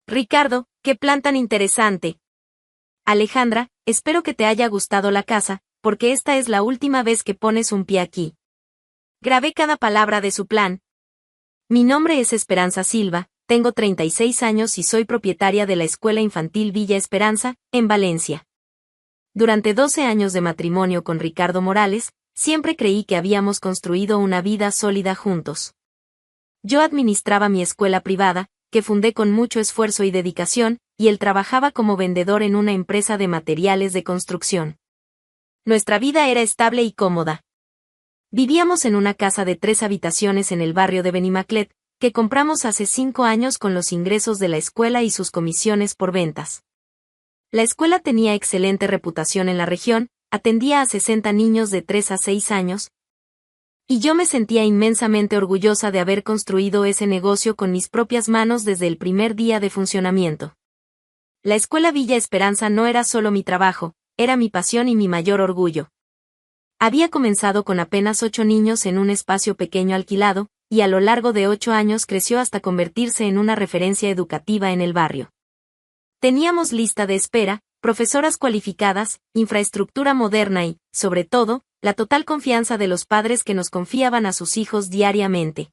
Ricardo, qué plan tan interesante. Alejandra, espero que te haya gustado la casa, porque esta es la última vez que pones un pie aquí. Grabé cada palabra de su plan. Mi nombre es Esperanza Silva, tengo 36 años y soy propietaria de la Escuela Infantil Villa Esperanza, en Valencia. Durante 12 años de matrimonio con Ricardo Morales, siempre creí que habíamos construido una vida sólida juntos. Yo administraba mi escuela privada, que fundé con mucho esfuerzo y dedicación, y él trabajaba como vendedor en una empresa de materiales de construcción. Nuestra vida era estable y cómoda. Vivíamos en una casa de 3 habitaciones en el barrio de Benimaclet, que compramos hace 5 años con los ingresos de la escuela y sus comisiones por ventas. La escuela tenía excelente reputación en la región, atendía a 60 niños de 3 a 6 años, y yo me sentía inmensamente orgullosa de haber construido ese negocio con mis propias manos desde el primer día de funcionamiento. La Escuela Villa Esperanza no era solo mi trabajo, era mi pasión y mi mayor orgullo. Había comenzado con apenas 8 niños en un espacio pequeño alquilado, y a lo largo de 8 años creció hasta convertirse en una referencia educativa en el barrio. Teníamos lista de espera, profesoras cualificadas, infraestructura moderna y, sobre todo, la total confianza de los padres que nos confiaban a sus hijos diariamente.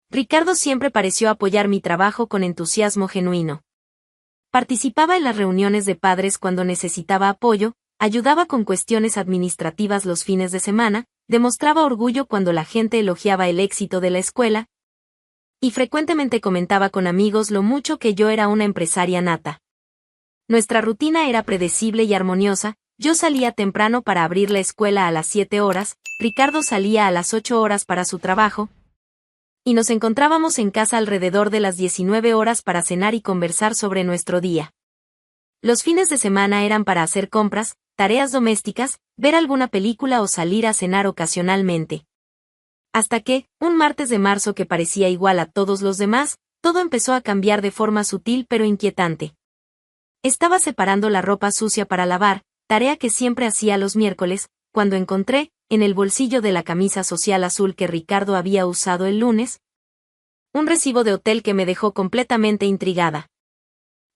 Ricardo siempre pareció apoyar mi trabajo con entusiasmo genuino. Participaba en las reuniones de padres cuando necesitaba apoyo, ayudaba con cuestiones administrativas los fines de semana, demostraba orgullo cuando la gente elogiaba el éxito de la escuela, y frecuentemente comentaba con amigos lo mucho que yo era una empresaria nata. Nuestra rutina era predecible y armoniosa. Yo salía temprano para abrir la escuela a las 7 horas, Ricardo salía a las 8 horas para su trabajo, y nos encontrábamos en casa alrededor de las 19 horas para cenar y conversar sobre nuestro día. Los fines de semana eran para hacer compras, tareas domésticas, ver alguna película o salir a cenar ocasionalmente. Hasta que, un martes de marzo que parecía igual a todos los demás, todo empezó a cambiar de forma sutil pero inquietante. Estaba separando la ropa sucia para lavar, tarea que siempre hacía los miércoles, cuando encontré, en el bolsillo de la camisa social azul que Ricardo había usado el lunes, un recibo de hotel que me dejó completamente intrigada.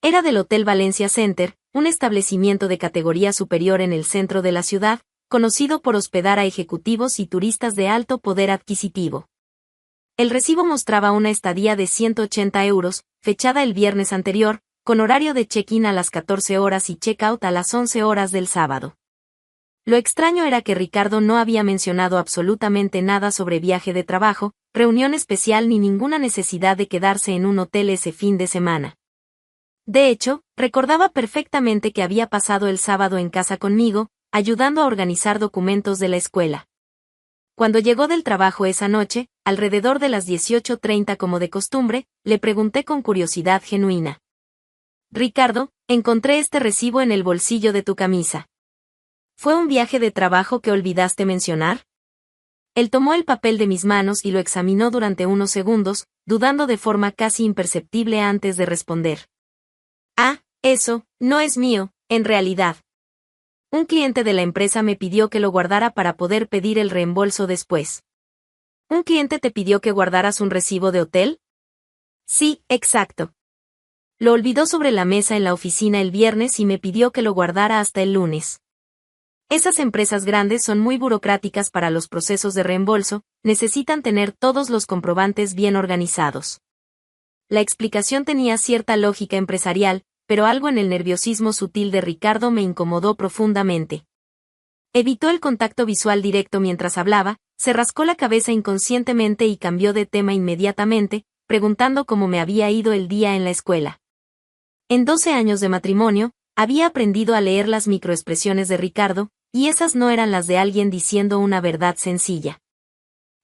Era del Hotel Valencia Center, un establecimiento de categoría superior en el centro de la ciudad, conocido por hospedar a ejecutivos y turistas de alto poder adquisitivo. El recibo mostraba una estadía de 180 euros, fechada el viernes anterior, con horario de check-in a las 14 horas y check-out a las 11 horas del sábado. Lo extraño era que Ricardo no había mencionado absolutamente nada sobre viaje de trabajo, reunión especial ni ninguna necesidad de quedarse en un hotel ese fin de semana. De hecho, recordaba perfectamente que había pasado el sábado en casa conmigo, ayudando a organizar documentos de la escuela. Cuando llegó del trabajo esa noche, alrededor de las 18:30 como de costumbre, le pregunté con curiosidad genuina: Ricardo, encontré este recibo en el bolsillo de tu camisa. ¿Fue un viaje de trabajo que olvidaste mencionar? Él tomó el papel de mis manos y lo examinó durante unos segundos, dudando de forma casi imperceptible antes de responder. Ah, eso, no es mío, en realidad. Un cliente de la empresa me pidió que lo guardara para poder pedir el reembolso después. ¿Un cliente te pidió que guardaras un recibo de hotel? Sí, exacto. Lo olvidó sobre la mesa en la oficina el viernes y me pidió que lo guardara hasta el lunes. Esas empresas grandes son muy burocráticas para los procesos de reembolso, necesitan tener todos los comprobantes bien organizados. La explicación tenía cierta lógica empresarial, pero algo en el nerviosismo sutil de Ricardo me incomodó profundamente. Evitó el contacto visual directo mientras hablaba, se rascó la cabeza inconscientemente y cambió de tema inmediatamente, preguntando cómo me había ido el día en la escuela. En 12 años de matrimonio, había aprendido a leer las microexpresiones de Ricardo, y esas no eran las de alguien diciendo una verdad sencilla.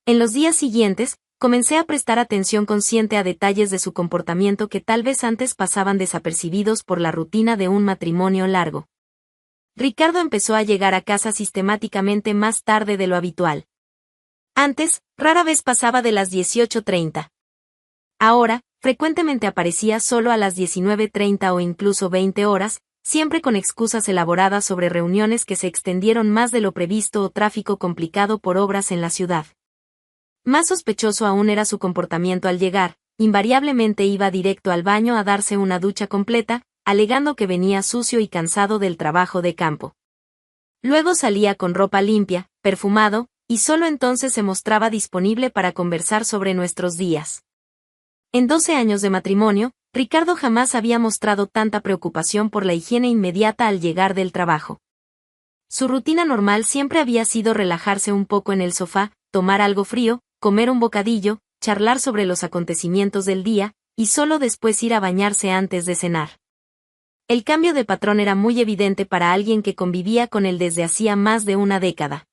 En los días siguientes, comencé a prestar atención consciente a detalles de su comportamiento que tal vez antes pasaban desapercibidos por la rutina de un matrimonio largo. Ricardo empezó a llegar a casa sistemáticamente más tarde de lo habitual. Antes, rara vez pasaba de las 18:30. Ahora, frecuentemente aparecía solo a las 19:30 o incluso 20 horas, siempre con excusas elaboradas sobre reuniones que se extendieron más de lo previsto o tráfico complicado por obras en la ciudad. Más sospechoso aún era su comportamiento al llegar, invariablemente iba directo al baño a darse una ducha completa, alegando que venía sucio y cansado del trabajo de campo. Luego salía con ropa limpia, perfumado, y solo entonces se mostraba disponible para conversar sobre nuestros días. En 12 años de matrimonio, Ricardo jamás había mostrado tanta preocupación por la higiene inmediata al llegar del trabajo. Su rutina normal siempre había sido relajarse un poco en el sofá, tomar algo frío, comer un bocadillo, charlar sobre los acontecimientos del día, y solo después ir a bañarse antes de cenar. El cambio de patrón era muy evidente para alguien que convivía con él desde hacía más de una década.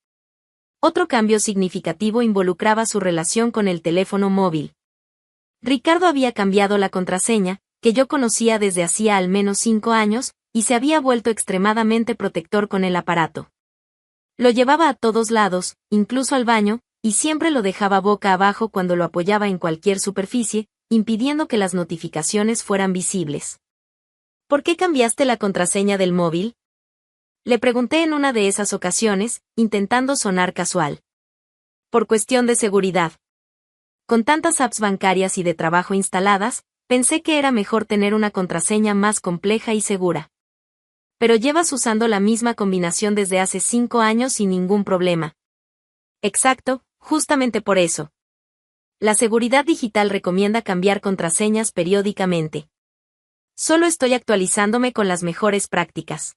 Otro cambio significativo involucraba su relación con el teléfono móvil. Ricardo había cambiado la contraseña, que yo conocía desde hacía al menos 5 años, y se había vuelto extremadamente protector con el aparato. Lo llevaba a todos lados, incluso al baño, y siempre lo dejaba boca abajo cuando lo apoyaba en cualquier superficie, impidiendo que las notificaciones fueran visibles. ¿Por qué cambiaste la contraseña del móvil?, le pregunté en una de esas ocasiones, intentando sonar casual. Por cuestión de seguridad. Con tantas apps bancarias y de trabajo instaladas, pensé que era mejor tener una contraseña más compleja y segura. Pero llevas usando la misma combinación desde hace 5 años sin ningún problema. Exacto, justamente por eso. La seguridad digital recomienda cambiar contraseñas periódicamente. Solo estoy actualizándome con las mejores prácticas.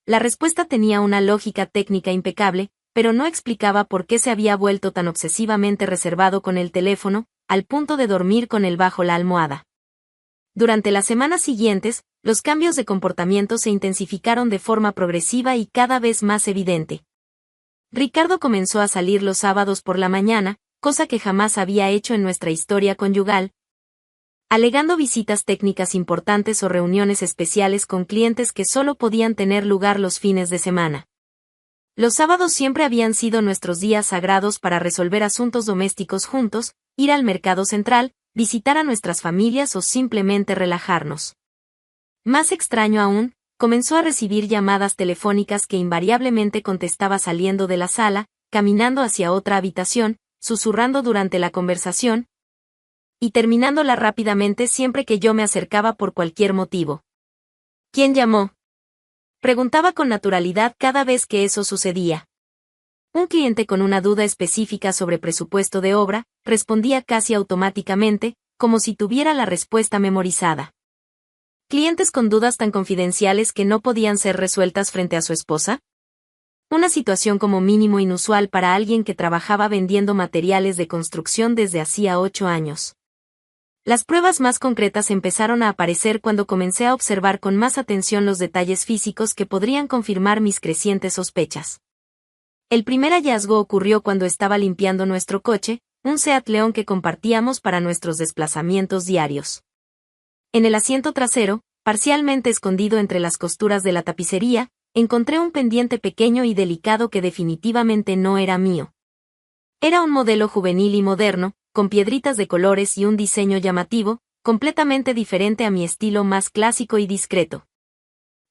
La respuesta tenía una lógica técnica impecable, pero no explicaba por qué se había vuelto tan obsesivamente reservado con el teléfono, al punto de dormir con él bajo la almohada. Durante las semanas siguientes, los cambios de comportamiento se intensificaron de forma progresiva y cada vez más evidente. Ricardo comenzó a salir los sábados por la mañana, cosa que jamás había hecho en nuestra historia conyugal, alegando visitas técnicas importantes o reuniones especiales con clientes que solo podían tener lugar los fines de semana. Los sábados siempre habían sido nuestros días sagrados para resolver asuntos domésticos juntos, ir al mercado central, visitar a nuestras familias o simplemente relajarnos. Más extraño aún, comenzó a recibir llamadas telefónicas que invariablemente contestaba saliendo de la sala, caminando hacia otra habitación, susurrando durante la conversación, y terminándola rápidamente siempre que yo me acercaba por cualquier motivo. ¿Quién llamó?, preguntaba con naturalidad cada vez que eso sucedía. Un cliente con una duda específica sobre presupuesto de obra, respondía casi automáticamente, como si tuviera la respuesta memorizada. ¿Clientes con dudas tan confidenciales que no podían ser resueltas frente a su esposa? Una situación como mínimo inusual para alguien que trabajaba vendiendo materiales de construcción desde hacía 8 años. Las pruebas más concretas empezaron a aparecer cuando comencé a observar con más atención los detalles físicos que podrían confirmar mis crecientes sospechas. El primer hallazgo ocurrió cuando estaba limpiando nuestro coche, un Seat León que compartíamos para nuestros desplazamientos diarios. En el asiento trasero, parcialmente escondido entre las costuras de la tapicería, encontré un pendiente pequeño y delicado que definitivamente no era mío. Era un modelo juvenil y moderno, con piedritas de colores y un diseño llamativo, completamente diferente a mi estilo más clásico y discreto.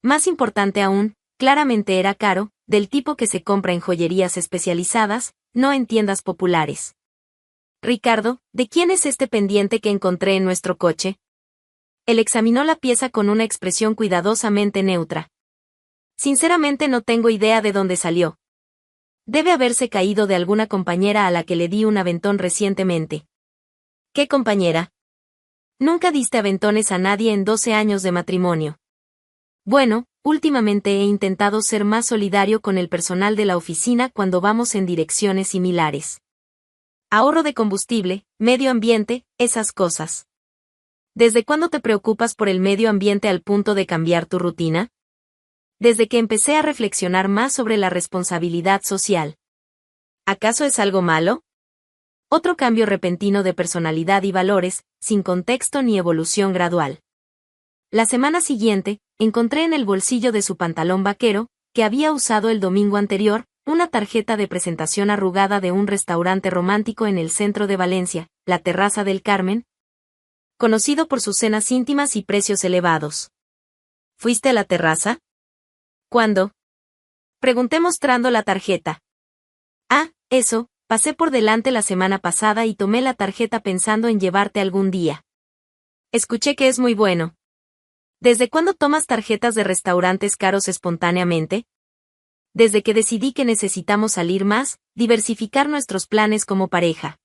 Más importante aún, claramente era caro, del tipo que se compra en joyerías especializadas, no en tiendas populares. Ricardo, ¿de quién es este pendiente que encontré en nuestro coche? Él examinó la pieza con una expresión cuidadosamente neutra. Sinceramente no tengo idea de dónde salió. Debe haberse caído de alguna compañera a la que le di un aventón recientemente. ¿Qué compañera? Nunca diste aventones a nadie en 12 años de matrimonio. Bueno, últimamente he intentado ser más solidario con el personal de la oficina cuando vamos en direcciones similares. Ahorro de combustible, medio ambiente, esas cosas. ¿Desde cuándo te preocupas por el medio ambiente al punto de cambiar tu rutina? Desde que empecé a reflexionar más sobre la responsabilidad social. ¿Acaso es algo malo? Otro cambio repentino de personalidad y valores, sin contexto ni evolución gradual. La semana siguiente, encontré en el bolsillo de su pantalón vaquero, que había usado el domingo anterior, una tarjeta de presentación arrugada de un restaurante romántico en el centro de Valencia, la Terraza del Carmen, conocido por sus cenas íntimas y precios elevados. ¿Fuiste a la terraza? ¿Cuándo? Pregunté mostrando la tarjeta. Ah, eso, pasé por delante la semana pasada y tomé la tarjeta pensando en llevarte algún día. Escuché que es muy bueno. ¿Desde cuándo tomas tarjetas de restaurantes caros espontáneamente? Desde que decidí que necesitamos salir más, diversificar nuestros planes como pareja.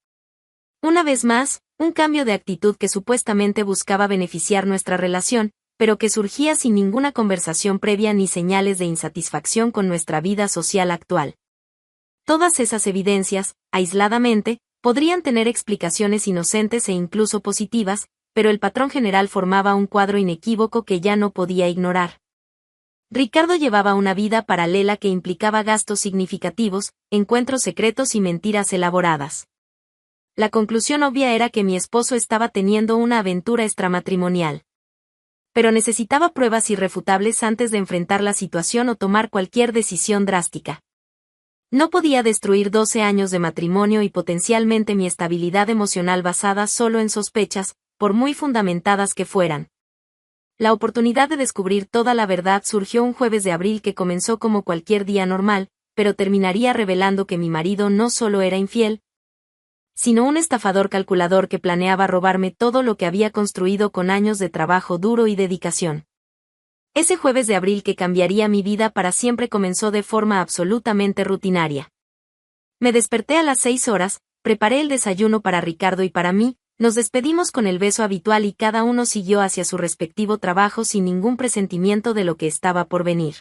Una vez más, un cambio de actitud que supuestamente buscaba beneficiar nuestra relación, pero que surgía sin ninguna conversación previa ni señales de insatisfacción con nuestra vida social actual. Todas esas evidencias, aisladamente, podrían tener explicaciones inocentes e incluso positivas, pero el patrón general formaba un cuadro inequívoco que ya no podía ignorar. Ricardo llevaba una vida paralela que implicaba gastos significativos, encuentros secretos y mentiras elaboradas. La conclusión obvia era que mi esposo estaba teniendo una aventura extramatrimonial. Pero necesitaba pruebas irrefutables antes de enfrentar la situación o tomar cualquier decisión drástica. No podía destruir 12 años de matrimonio y potencialmente mi estabilidad emocional basada solo en sospechas, por muy fundamentadas que fueran. La oportunidad de descubrir toda la verdad surgió un jueves de abril que comenzó como cualquier día normal, pero terminaría revelando que mi marido no solo era infiel, sino un estafador calculador que planeaba robarme todo lo que había construido con años de trabajo duro y dedicación. Ese jueves de abril que cambiaría mi vida para siempre comenzó de forma absolutamente rutinaria. Me desperté a las 6 horas, preparé el desayuno para Ricardo y para mí, nos despedimos con el beso habitual y cada uno siguió hacia su respectivo trabajo sin ningún presentimiento de lo que estaba por venir.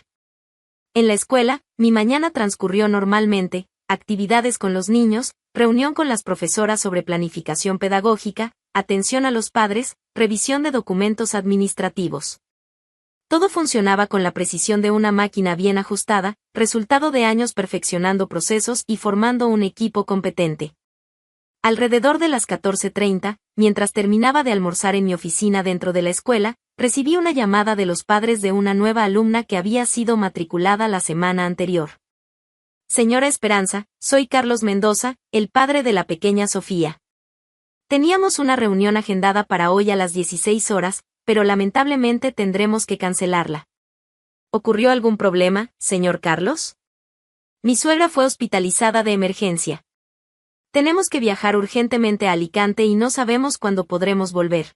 En la escuela, mi mañana transcurrió normalmente, actividades con los niños, reunión con las profesoras sobre planificación pedagógica, atención a los padres, revisión de documentos administrativos. Todo funcionaba con la precisión de una máquina bien ajustada, resultado de años perfeccionando procesos y formando un equipo competente. Alrededor de las 14:30, mientras terminaba de almorzar en mi oficina dentro de la escuela, recibí una llamada de los padres de una nueva alumna que había sido matriculada la semana anterior. Señora Esperanza, soy Carlos Mendoza, el padre de la pequeña Sofía. Teníamos una reunión agendada para hoy a las 16 horas, pero lamentablemente tendremos que cancelarla. ¿Ocurrió algún problema, señor Carlos? Mi suegra fue hospitalizada de emergencia. Tenemos que viajar urgentemente a Alicante y no sabemos cuándo podremos volver.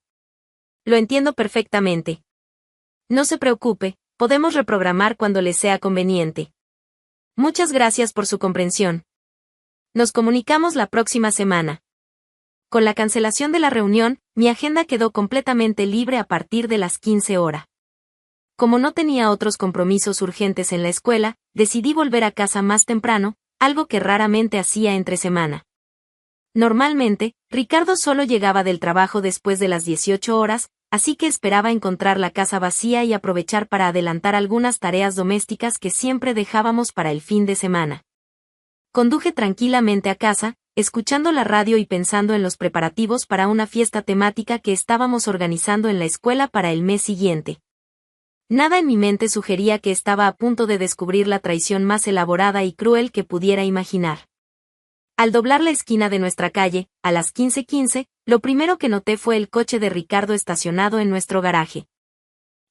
Lo entiendo perfectamente. No se preocupe, podemos reprogramar cuando le sea conveniente. Muchas gracias por su comprensión. Nos comunicamos la próxima semana. Con la cancelación de la reunión, mi agenda quedó completamente libre a partir de las 15 horas. Como no tenía otros compromisos urgentes en la escuela, decidí volver a casa más temprano, algo que raramente hacía entre semana. Normalmente, Ricardo solo llegaba del trabajo después de las 18 horas, así que esperaba encontrar la casa vacía y aprovechar para adelantar algunas tareas domésticas que siempre dejábamos para el fin de semana. Conduje tranquilamente a casa, escuchando la radio y pensando en los preparativos para una fiesta temática que estábamos organizando en la escuela para el mes siguiente. Nada en mi mente sugería que estaba a punto de descubrir la traición más elaborada y cruel que pudiera imaginar. Al doblar la esquina de nuestra calle, a las 15:15, lo primero que noté fue el coche de Ricardo estacionado en nuestro garaje.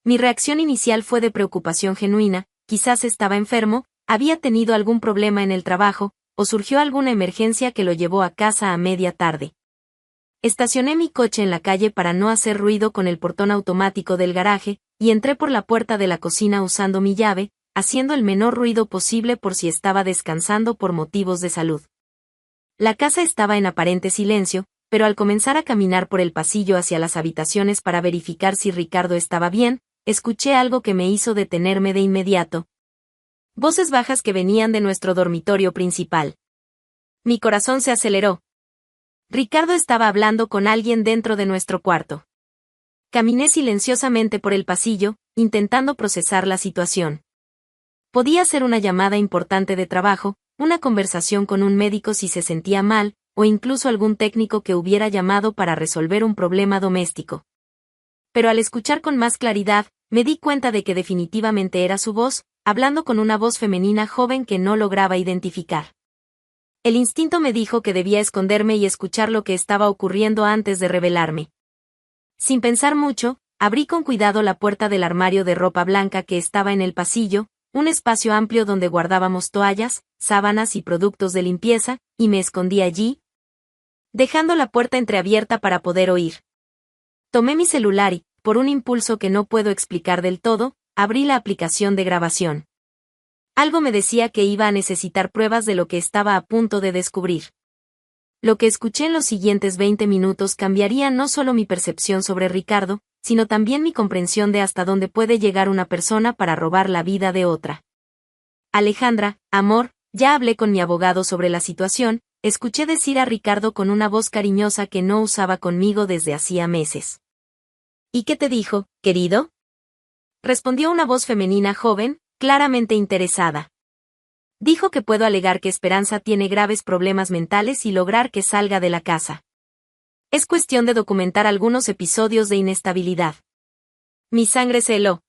Mi reacción inicial fue de preocupación genuina, quizás estaba enfermo, había tenido algún problema en el trabajo, o surgió alguna emergencia que lo llevó a casa a media tarde. Estacioné mi coche en la calle para no hacer ruido con el portón automático del garaje, y entré por la puerta de la cocina usando mi llave, haciendo el menor ruido posible por si estaba descansando por motivos de salud. La casa estaba en aparente silencio, pero al comenzar a caminar por el pasillo hacia las habitaciones para verificar si Ricardo estaba bien, escuché algo que me hizo detenerme de inmediato. Voces bajas que venían de nuestro dormitorio principal. Mi corazón se aceleró. Ricardo estaba hablando con alguien dentro de nuestro cuarto. Caminé silenciosamente por el pasillo, intentando procesar la situación. Podía ser una llamada importante de trabajo, una conversación con un médico si se sentía mal, o incluso algún técnico que hubiera llamado para resolver un problema doméstico. Pero al escuchar con más claridad, me di cuenta de que definitivamente era su voz, hablando con una voz femenina joven que no lograba identificar. El instinto me dijo que debía esconderme y escuchar lo que estaba ocurriendo antes de revelarme. Sin pensar mucho, abrí con cuidado la puerta del armario de ropa blanca que estaba en el pasillo, un espacio amplio donde guardábamos toallas, sábanas y productos de limpieza, y me escondí allí, dejando la puerta entreabierta para poder oír. Tomé mi celular y, por un impulso que no puedo explicar del todo, abrí la aplicación de grabación. Algo me decía que iba a necesitar pruebas de lo que estaba a punto de descubrir. Lo que escuché en los siguientes 20 minutos cambiaría no solo mi percepción sobre Ricardo, sino también mi comprensión de hasta dónde puede llegar una persona para robar la vida de otra. Alejandra, amor, ya hablé con mi abogado sobre la situación, escuché decir a Ricardo con una voz cariñosa que no usaba conmigo desde hacía meses. ¿Y qué te dijo, querido? Respondió una voz femenina joven, claramente interesada. Dijo que puedo alegar que Esperanza tiene graves problemas mentales y lograr que salga de la casa. Es cuestión de documentar algunos episodios de inestabilidad. Mi sangre se heló.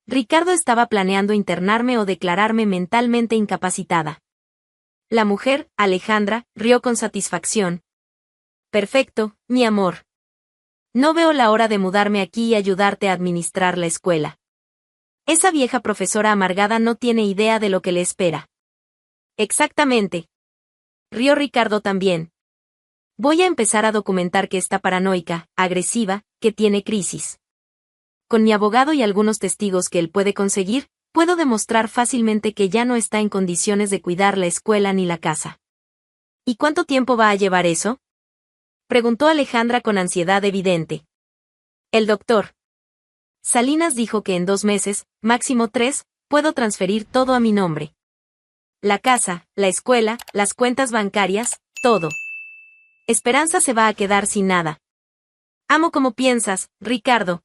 Ricardo estaba planeando internarme o declararme mentalmente incapacitada. La mujer, Alejandra, rió con satisfacción. Perfecto, mi amor. No veo la hora de mudarme aquí y ayudarte a administrar la escuela. Esa vieja profesora amargada no tiene idea de lo que le espera. Exactamente. Rió Ricardo también. Voy a empezar a documentar que está paranoica, agresiva, que tiene crisis. Con mi abogado y algunos testigos que él puede conseguir, puedo demostrar fácilmente que ya no está en condiciones de cuidar la escuela ni la casa. ¿Y cuánto tiempo va a llevar eso? Preguntó Alejandra con ansiedad evidente. El doctor Salinas dijo que en 2 meses, máximo 3, puedo transferir todo a mi nombre. La casa, la escuela, las cuentas bancarias, todo. Esperanza se va a quedar sin nada. Amo como piensas, Ricardo,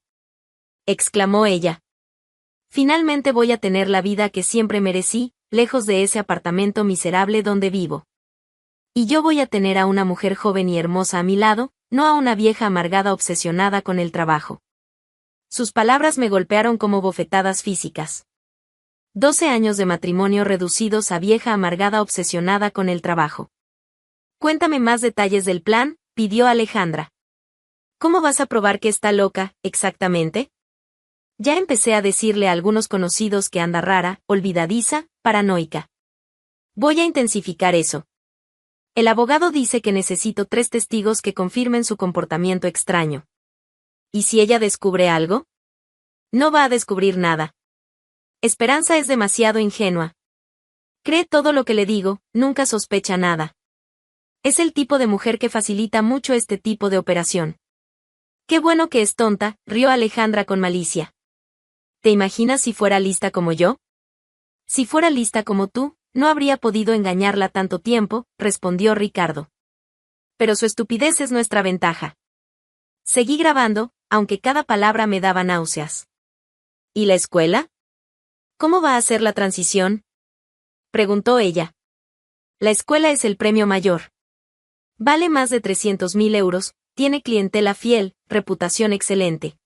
exclamó ella. Finalmente voy a tener la vida que siempre merecí, lejos de ese apartamento miserable donde vivo. Y yo voy a tener a una mujer joven y hermosa a mi lado, no a una vieja amargada obsesionada con el trabajo. Sus palabras me golpearon como bofetadas físicas. 12 años de matrimonio reducidos a vieja amargada obsesionada con el trabajo. Cuéntame más detalles del plan, pidió Alejandra. ¿Cómo vas a probar que está loca, exactamente? Ya empecé a decirle a algunos conocidos que anda rara, olvidadiza, paranoica. Voy a intensificar eso. El abogado dice que necesito 3 testigos que confirmen su comportamiento extraño. ¿Y si ella descubre algo? No va a descubrir nada. Esperanza es demasiado ingenua. Cree todo lo que le digo, nunca sospecha nada. Es el tipo de mujer que facilita mucho este tipo de operación. Qué bueno que es tonta, rió Alejandra con malicia. ¿Te imaginas si fuera lista como yo? Si fuera lista como tú, no habría podido engañarla tanto tiempo, respondió Ricardo. Pero su estupidez es nuestra ventaja. Seguí grabando, aunque cada palabra me daba náuseas. ¿Y la escuela? ¿Cómo va a ser la transición? Preguntó ella. La escuela es el premio mayor. Vale más de 300.000 euros, tiene clientela fiel, reputación excelente.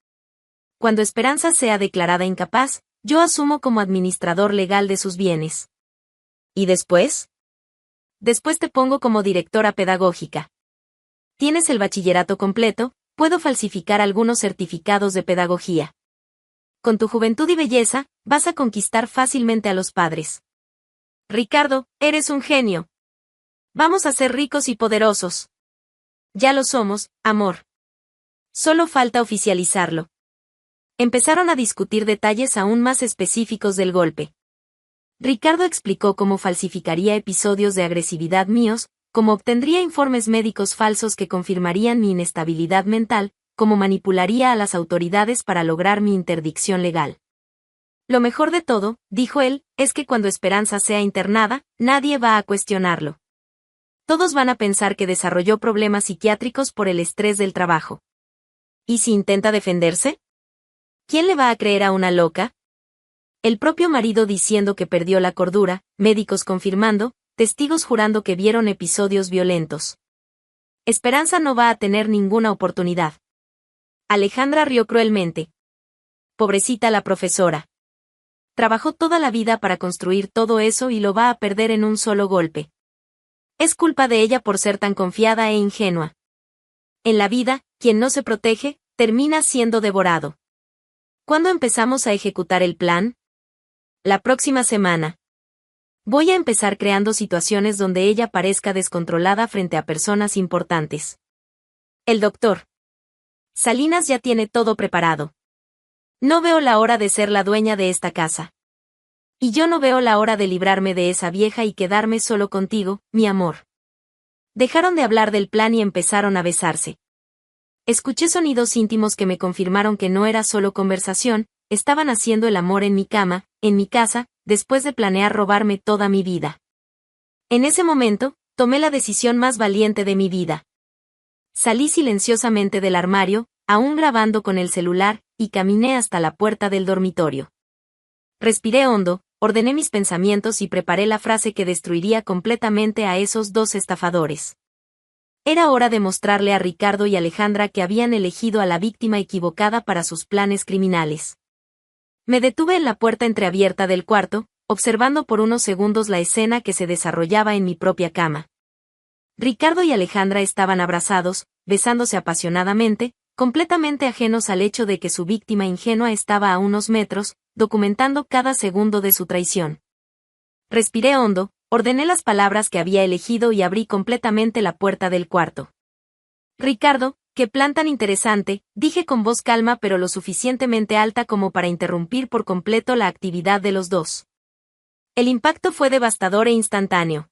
Cuando Esperanza sea declarada incapaz, yo asumo como administrador legal de sus bienes. ¿Y después? Después te pongo como directora pedagógica. Tienes el bachillerato completo, puedo falsificar algunos certificados de pedagogía. Con tu juventud y belleza, vas a conquistar fácilmente a los padres. Ricardo, eres un genio. Vamos a ser ricos y poderosos. Ya lo somos, amor. Solo falta oficializarlo. Empezaron a discutir detalles aún más específicos del golpe. Ricardo explicó cómo falsificaría episodios de agresividad míos, cómo obtendría informes médicos falsos que confirmarían mi inestabilidad mental, cómo manipularía a las autoridades para lograr mi interdicción legal. Lo mejor de todo, dijo él, es que cuando Esperanza sea internada, nadie va a cuestionarlo. Todos van a pensar que desarrolló problemas psiquiátricos por el estrés del trabajo. ¿Y si intenta defenderse? ¿Quién le va a creer a una loca? El propio marido diciendo que perdió la cordura, médicos confirmando, testigos jurando que vieron episodios violentos. Esperanza no va a tener ninguna oportunidad. Alejandra rió cruelmente. Pobrecita la profesora. Trabajó toda la vida para construir todo eso y lo va a perder en un solo golpe. Es culpa de ella por ser tan confiada e ingenua. En la vida, quien no se protege, termina siendo devorado. ¿Cuándo empezamos a ejecutar el plan? La próxima semana. Voy a empezar creando situaciones donde ella parezca descontrolada frente a personas importantes. El doctor Salinas ya tiene todo preparado. No veo la hora de ser la dueña de esta casa. Y yo no veo la hora de librarme de esa vieja y quedarme solo contigo, mi amor. Dejaron de hablar del plan y empezaron a besarse. Escuché sonidos íntimos que me confirmaron que no era solo conversación, estaban haciendo el amor en mi cama, en mi casa, después de planear robarme toda mi vida. En ese momento, tomé la decisión más valiente de mi vida. Salí silenciosamente del armario, aún grabando con el celular, y caminé hasta la puerta del dormitorio. Respiré hondo, ordené mis pensamientos y preparé la frase que destruiría completamente a esos dos estafadores. Era hora de mostrarle a Ricardo y Alejandra que habían elegido a la víctima equivocada para sus planes criminales. Me detuve en la puerta entreabierta del cuarto, observando por unos segundos la escena que se desarrollaba en mi propia cama. Ricardo y Alejandra estaban abrazados, besándose apasionadamente, completamente ajenos al hecho de que su víctima ingenua estaba a unos metros, documentando cada segundo de su traición. Respiré hondo, ordené las palabras que había elegido y abrí completamente la puerta del cuarto. Ricardo, qué plan tan interesante, dije con voz calma pero lo suficientemente alta como para interrumpir por completo la actividad de los dos. El impacto fue devastador e instantáneo.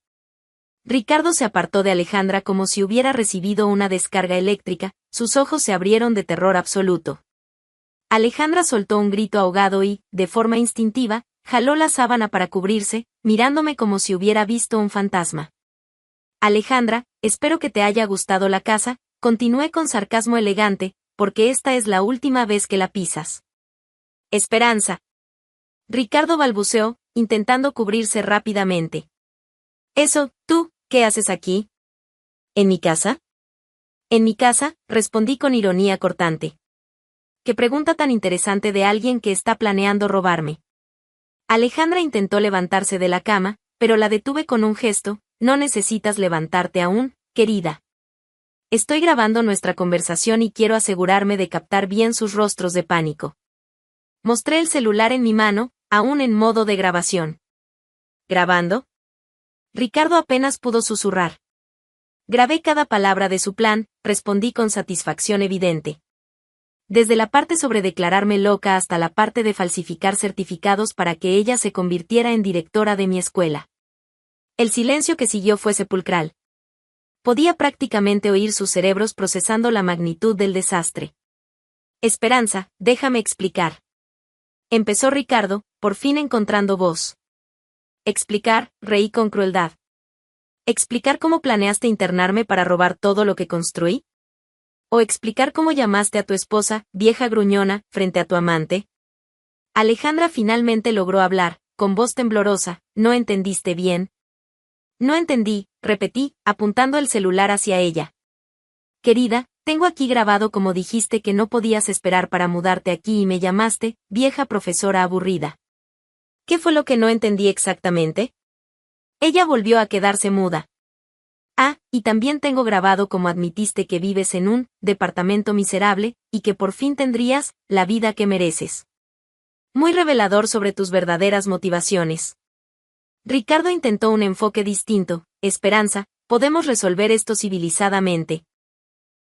Ricardo se apartó de Alejandra como si hubiera recibido una descarga eléctrica, sus ojos se abrieron de terror absoluto. Alejandra soltó un grito ahogado y, de forma instintiva, jaló la sábana para cubrirse, mirándome como si hubiera visto un fantasma. Alejandra, espero que te haya gustado la casa, continué con sarcasmo elegante, porque esta es la última vez que la pisas. Esperanza. Ricardo balbuceó, intentando cubrirse rápidamente. Eso, tú, ¿qué haces aquí? ¿En mi casa? En mi casa, respondí con ironía cortante. Qué pregunta tan interesante de alguien que está planeando robarme. Alejandra intentó levantarse de la cama, pero la detuve con un gesto, no necesitas levantarte aún, querida. Estoy grabando nuestra conversación y quiero asegurarme de captar bien sus rostros de pánico. Mostré el celular en mi mano, aún en modo de grabación. ¿Grabando? Ricardo apenas pudo susurrar. Grabé cada palabra de su plan, respondí con satisfacción evidente. Desde la parte sobre declararme loca hasta la parte de falsificar certificados para que ella se convirtiera en directora de mi escuela. El silencio que siguió fue sepulcral. Podía prácticamente oír sus cerebros procesando la magnitud del desastre. Esperanza, déjame explicar. Empezó Ricardo, por fin encontrando voz. Explicar, reí con crueldad. ¿Explicar cómo planeaste internarme para robar todo lo que construí? ¿O explicar cómo llamaste a tu esposa, vieja gruñona, frente a tu amante? Alejandra finalmente logró hablar, con voz temblorosa, ¿no entendiste bien? No entendí, repetí, apuntando el celular hacia ella. Querida, tengo aquí grabado como dijiste que no podías esperar para mudarte aquí y me llamaste, vieja profesora aburrida. ¿Qué fue lo que no entendí exactamente? Ella volvió a quedarse muda. Ah, y también tengo grabado como admitiste que vives en un departamento miserable, y que por fin tendrías la vida que mereces. Muy revelador sobre tus verdaderas motivaciones. Ricardo intentó un enfoque distinto. Esperanza, podemos resolver esto civilizadamente.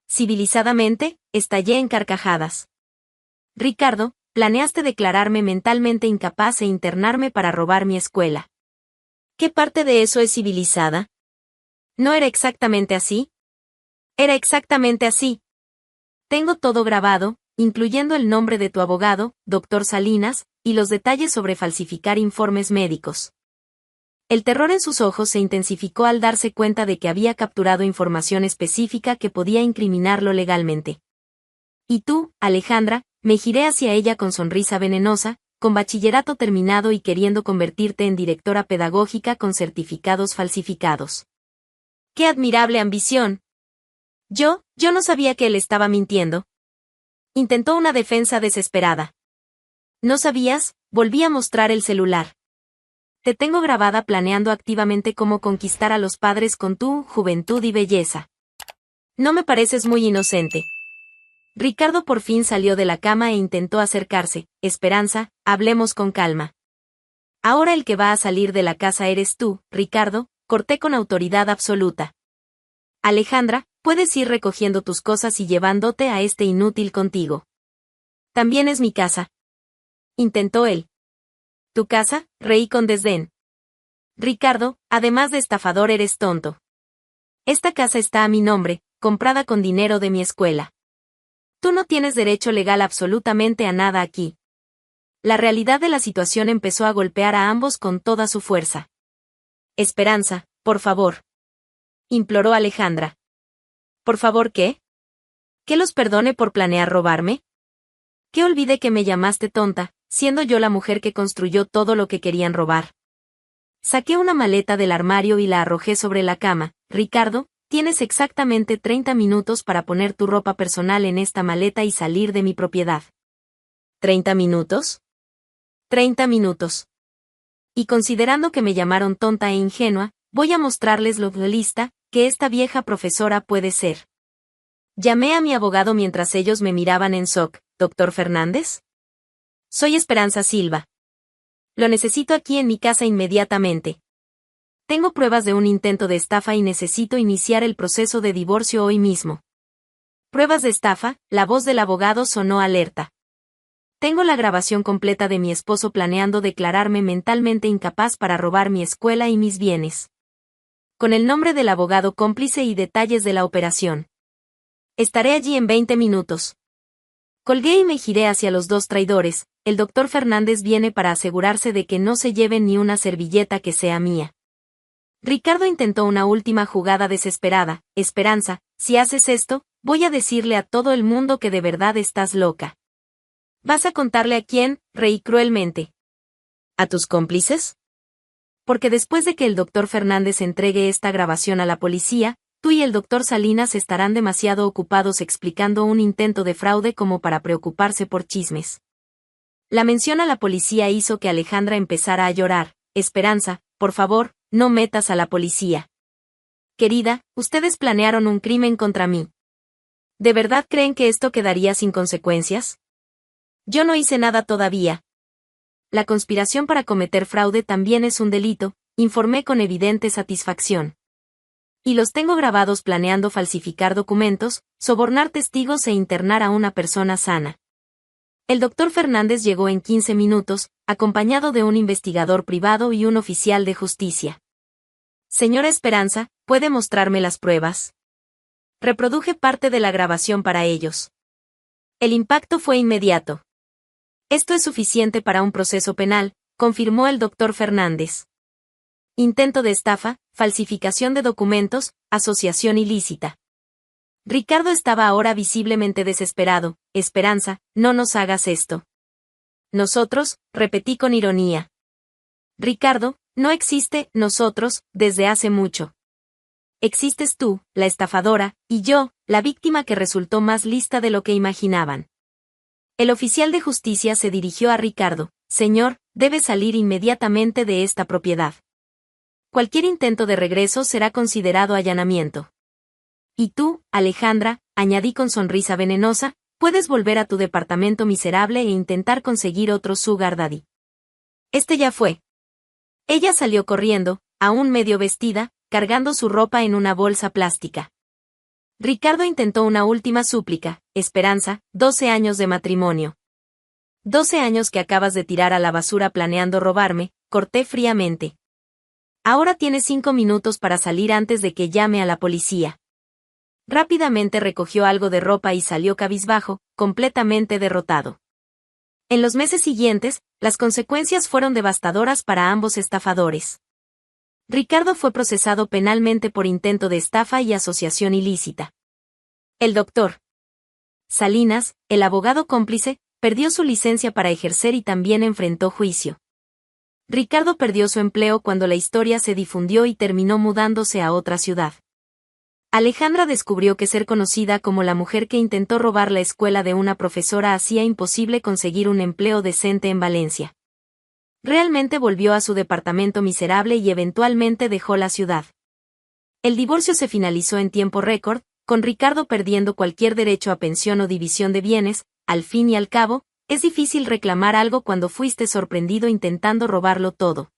¿Civilizadamente? Estallé en carcajadas. Ricardo, planeaste declararme mentalmente incapaz e internarme para robar mi escuela. ¿Qué parte de eso es civilizada? ¿No era exactamente así? Era exactamente así. Tengo todo grabado, incluyendo el nombre de tu abogado, doctor Salinas, y los detalles sobre falsificar informes médicos. El terror en sus ojos se intensificó al darse cuenta de que había capturado información específica que podía incriminarlo legalmente. Y tú, Alejandra, me giré hacia ella con sonrisa venenosa, con bachillerato terminado y queriendo convertirte en directora pedagógica con certificados falsificados. ¡Qué admirable ambición! Yo no sabía que él estaba mintiendo. Intentó una defensa desesperada. ¿No sabías? Volví a mostrar el celular. Te tengo grabada planeando activamente cómo conquistar a los padres con tu juventud y belleza. No me pareces muy inocente. Ricardo por fin salió de la cama e intentó acercarse. Esperanza, hablemos con calma. Ahora el que va a salir de la casa eres tú, Ricardo, corté con autoridad absoluta. Alejandra, puedes ir recogiendo tus cosas y llevándote a este inútil contigo. También es mi casa. Intentó él. ¿Tu casa? Reí con desdén. Ricardo, además de estafador eres tonto. Esta casa está a mi nombre, comprada con dinero de mi escuela. Tú no tienes derecho legal absolutamente a nada aquí. La realidad de la situación empezó a golpear a ambos con toda su fuerza. Esperanza, por favor. Imploró Alejandra. ¿Por favor qué? ¿Que los perdone por planear robarme? Que olvide que me llamaste tonta, siendo yo la mujer que construyó todo lo que querían robar. Saqué una maleta del armario y la arrojé sobre la cama. Ricardo, tienes exactamente 30 minutos para poner tu ropa personal en esta maleta y salir de mi propiedad. ¿30 minutos? 30 minutos. Y considerando que me llamaron tonta e ingenua, voy a mostrarles lo lista que esta vieja profesora puede ser. Llamé a mi abogado mientras ellos me miraban en shock. ¿Doctor Fernández? Soy Esperanza Silva. Lo necesito aquí en mi casa inmediatamente. Tengo pruebas de un intento de estafa y necesito iniciar el proceso de divorcio hoy mismo. Pruebas de estafa, la voz del abogado sonó alerta. Tengo la grabación completa de mi esposo planeando declararme mentalmente incapaz para robar mi escuela y mis bienes. Con el nombre del abogado cómplice y detalles de la operación. Estaré allí en 20 minutos. Colgué y me giré hacia los dos traidores. El doctor Fernández viene para asegurarse de que no se lleven ni una servilleta que sea mía. Ricardo intentó una última jugada desesperada. Esperanza, si haces esto, voy a decirle a todo el mundo que de verdad estás loca. ¿Vas a contarle a quién? Reí cruelmente. ¿A tus cómplices? Porque después de que el doctor Fernández entregue esta grabación a la policía, tú y el doctor Salinas estarán demasiado ocupados explicando un intento de fraude como para preocuparse por chismes. La mención a la policía hizo que Alejandra empezara a llorar. Esperanza, por favor, no metas a la policía. Querida, ustedes planearon un crimen contra mí. ¿De verdad creen que esto quedaría sin consecuencias? Yo no hice nada todavía. La conspiración para cometer fraude también es un delito, informé con evidente satisfacción. Y los tengo grabados planeando falsificar documentos, sobornar testigos e internar a una persona sana. El doctor Fernández llegó en 15 minutos, acompañado de un investigador privado y un oficial de justicia. Señora Esperanza, ¿puede mostrarme las pruebas? Reproduje parte de la grabación para ellos. El impacto fue inmediato. Esto es suficiente para un proceso penal, confirmó el doctor Fernández. Intento de estafa, falsificación de documentos, asociación ilícita. Ricardo estaba ahora visiblemente desesperado. Esperanza, no nos hagas esto. Nosotros, repetí con ironía. Ricardo, no existe nosotros desde hace mucho. Existes tú, la estafadora, y yo, la víctima que resultó más lista de lo que imaginaban. El oficial de justicia se dirigió a Ricardo. Señor, debe salir inmediatamente de esta propiedad. Cualquier intento de regreso será considerado allanamiento. Y tú, Alejandra, añadí con sonrisa venenosa, puedes volver a tu departamento miserable e intentar conseguir otro sugar daddy. Este ya fue. Ella salió corriendo, aún medio vestida, cargando su ropa en una bolsa plástica. Ricardo intentó una última súplica. Esperanza, 12 años de matrimonio. 12 años que acabas de tirar a la basura planeando robarme, corté fríamente. Ahora tienes 5 minutos para salir antes de que llame a la policía. Rápidamente recogió algo de ropa y salió cabizbajo, completamente derrotado. En los meses siguientes, las consecuencias fueron devastadoras para ambos estafadores. Ricardo fue procesado penalmente por intento de estafa y asociación ilícita. El doctor Salinas, el abogado cómplice, perdió su licencia para ejercer y también enfrentó juicio. Ricardo perdió su empleo cuando la historia se difundió y terminó mudándose a otra ciudad. Alejandra descubrió que ser conocida como la mujer que intentó robar la escuela de una profesora hacía imposible conseguir un empleo decente en Valencia. Realmente volvió a su departamento miserable y eventualmente dejó la ciudad. El divorcio se finalizó en tiempo récord, con Ricardo perdiendo cualquier derecho a pensión o división de bienes. Al fin y al cabo, Es difícil reclamar algo cuando fuiste sorprendido intentando robarlo todo.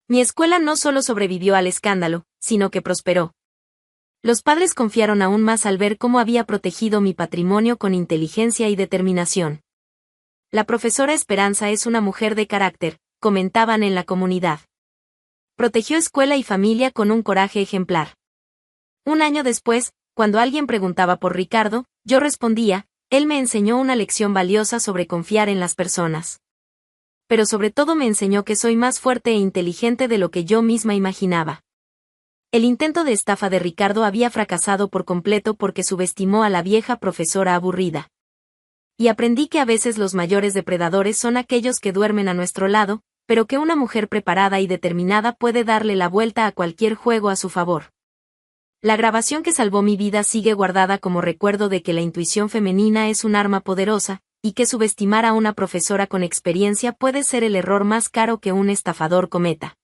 Mi escuela no solo sobrevivió al escándalo, sino que prosperó. Los padres confiaron aún más al ver cómo había protegido mi patrimonio con inteligencia y determinación. La profesora Esperanza es una mujer de carácter, comentaban en la comunidad. Protegió escuela y familia con un coraje ejemplar. Un año después, cuando alguien preguntaba por Ricardo, yo respondía, él me enseñó una lección valiosa sobre confiar en las personas. Pero sobre todo me enseñó que soy más fuerte e inteligente de lo que yo misma imaginaba. El intento de estafa de Ricardo había fracasado por completo porque subestimó a la vieja profesora aburrida. Y aprendí que a veces los mayores depredadores son aquellos que duermen a nuestro lado, pero que una mujer preparada y determinada puede darle la vuelta a cualquier juego a su favor. La grabación que salvó mi vida sigue guardada como recuerdo de que la intuición femenina es un arma poderosa, y que subestimar a una profesora con experiencia puede ser el error más caro que un estafador cometa.